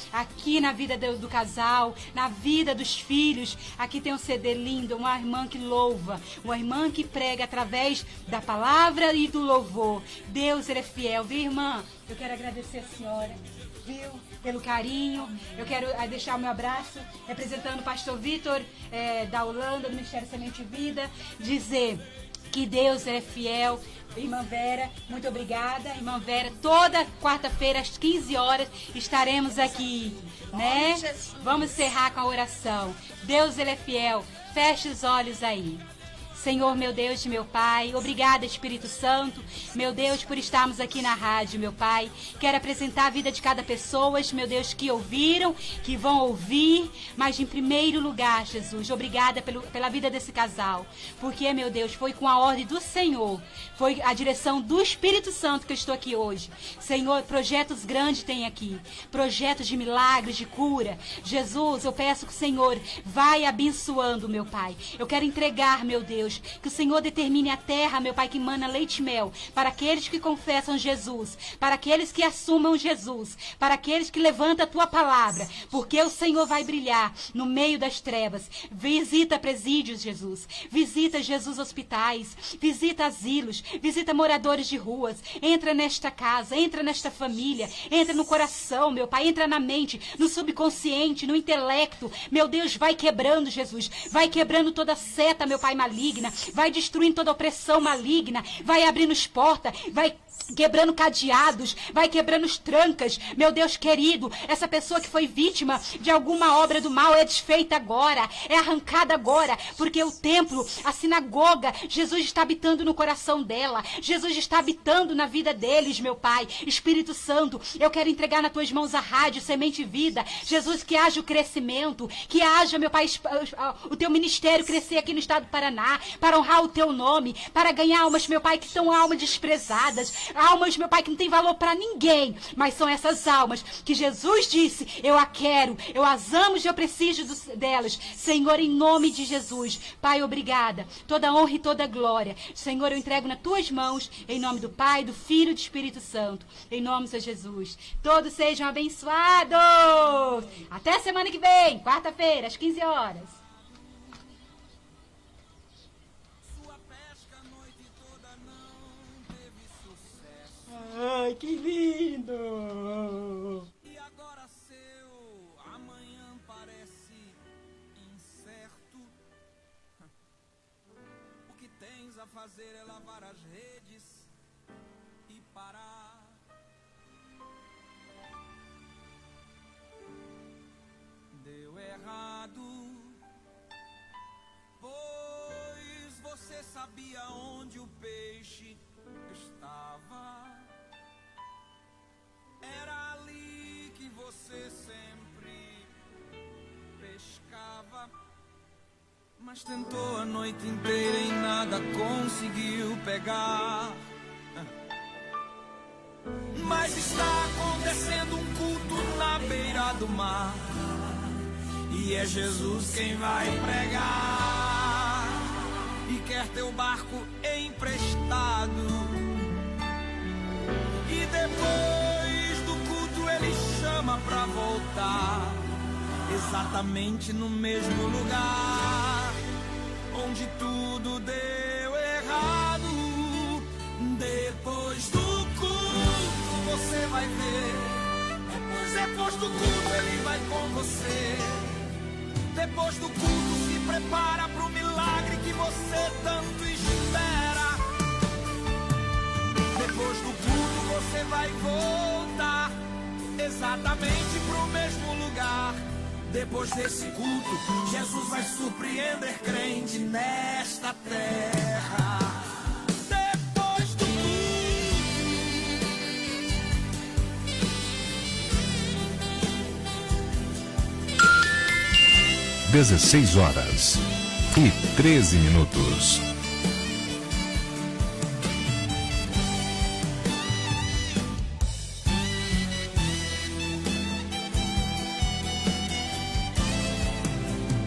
na vida do casal, na vida dos filhos. Aqui tem um CD lindo, uma irmã que louva, uma irmã que prega através da palavra e do louvor. Deus, Ele é fiel, viu, irmã? Eu quero agradecer a senhora, viu, pelo carinho. Eu quero deixar o meu abraço representando o pastor Vitor da Holanda, do Ministério Semente e Vida, dizer que Deus é fiel. Irmã Vera, muito obrigada. Irmã Vera, toda quarta-feira às 15 horas estaremos aqui, né? Vamos encerrar com a oração. Deus, Ele é fiel. Feche os olhos aí. Senhor, meu Deus e meu Pai, obrigada, Espírito Santo, meu Deus, por estarmos aqui na rádio, meu Pai. Quero apresentar a vida de cada pessoa, meu Deus, que ouviram, que vão ouvir, mas em primeiro lugar, Jesus, obrigada pela vida desse casal, porque, meu Deus, foi com a ordem do Senhor, foi a direção do Espírito Santo que eu estou aqui hoje. Senhor, projetos grandes tem aqui, projetos de milagres, de cura. Jesus, eu peço que o Senhor vai abençoando, meu Pai. Eu quero entregar, meu Deus, que o Senhor determine a terra, meu Pai, que mana leite e mel, para aqueles que confessam Jesus, para aqueles que assumam Jesus, para aqueles que levantam a tua palavra, porque o Senhor vai brilhar no meio das trevas. Visita presídios, Jesus, visita, Jesus, hospitais, visita asilos, visita moradores de ruas, entra nesta casa, entra nesta família, entra no coração, meu Pai, entra na mente, no subconsciente, no intelecto, meu Deus, vai quebrando, Jesus, vai quebrando toda seta, meu Pai, maligna, vai destruindo toda opressão maligna, vai abrindo as portas, vai quebrando cadeados, vai quebrando os trancas. Meu Deus querido, essa pessoa que foi vítima de alguma obra do mal é desfeita agora, é arrancada agora, porque o templo, a sinagoga, Jesus está habitando no coração dela, Jesus está habitando na vida deles, meu Pai. Espírito Santo, eu quero entregar nas tuas mãos a rádio Semente e Vida, Jesus, que haja o crescimento, que haja, meu Pai, o teu ministério crescer aqui no estado do Paraná, para honrar o teu nome, para ganhar almas, meu Pai, que são almas desprezadas, almas, meu Pai, que não tem valor para ninguém, mas são essas almas que Jesus disse, eu a quero, eu as amo e eu preciso delas. Senhor, em nome de Jesus, Pai, obrigada, toda honra e toda glória, Senhor, eu entrego nas tuas mãos, em nome do Pai, do Filho e do Espírito Santo, em nome de Jesus. Todos sejam abençoados. Até semana que vem, quarta-feira, às 15 horas. Ai, que lindo! E agora seu amanhã parece incerto. O que tens a fazer é lavar as redes e parar. Deu errado, pois você sabia onde o peixe estava. Era ali que você sempre pescava, mas tentou a noite inteira e nada conseguiu pegar. Mas está acontecendo um culto na beira do mar, e é Jesus quem vai pregar, e quer teu barco emprestado. E depois do culto ele chama pra voltar, exatamente no mesmo lugar onde tudo deu errado. Depois do culto você vai ver, depois do culto ele vai com você. Depois do culto se prepara pro milagre que você tanto espera. Depois do culto você vai voltar exatamente pro mesmo lugar. Depois desse culto, Jesus vai surpreender crente nesta terra. Depois do culto 16 horas e 13 minutos.